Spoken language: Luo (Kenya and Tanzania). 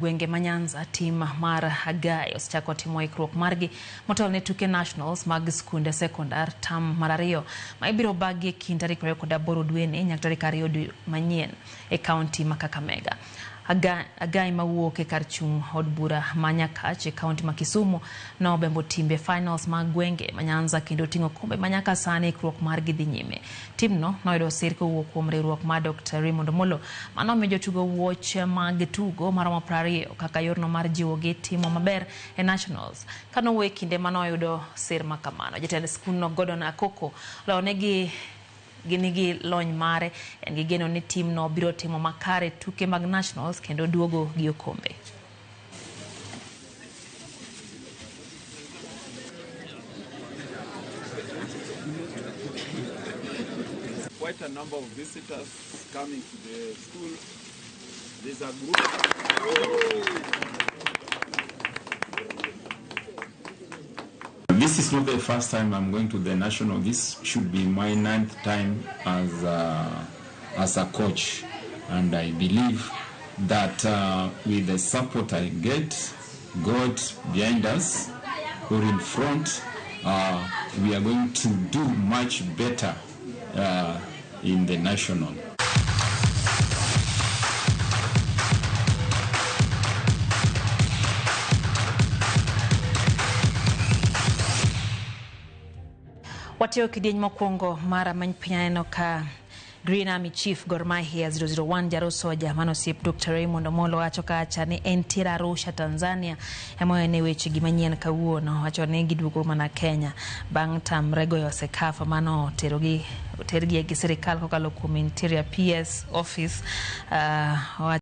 Gwenge Manyanza tim mar Hagai osechako timo ikruok margi motelo ne tuke nationals mag skunde sekondar tam mar ariyo ma ibiro bagi e kind tarik 28 dwe ni nyaka tarik 2 dwe manyien e kaunti ma Kakamega. Hagai mawuok e kar chung' od bura ma Nyakach e kaunti ma Kisumu no bembo timbe finals mag Gwenge Manyanza kendo ting'o kombe ma nyaka sani ikruok margi dhi nyime. Timno noyudo sir kowuok kuom riwruok mar Dr. Raymond Omolo mano miyo jotugo wuoch mag tugo maromo 20 kaka yorno mar jiwogi timo maber e nationals. Kanowuok kinde manoyudo sir makamano, jatend skundno Gordon Akoko olonegi ginigi lony mare en gi geno ni timno biro timo makare tuke mag nationals kendo duogo gi okombe. Quite a number of visitors coming to the school. There's a group. This is not the first time I'm going to the national. This should be my 9th time as a coach, and I believe that with the support I get, God behind us or in front, we are going to do much better in the national. Wateo kidieny mokwongo mara many pinyano ka Green Army Chief Gor Mahia 001 Jaroso Jamano Sip Dr. Raymond Omolo wacho kacha ni entira Arusha Tanzania emoyo ne weche gimanyien kawuono wacho ni giduogo mana Kenya bang' tamrego yosekafa mano tergi e sirikal kokalo kuom Interior PS Office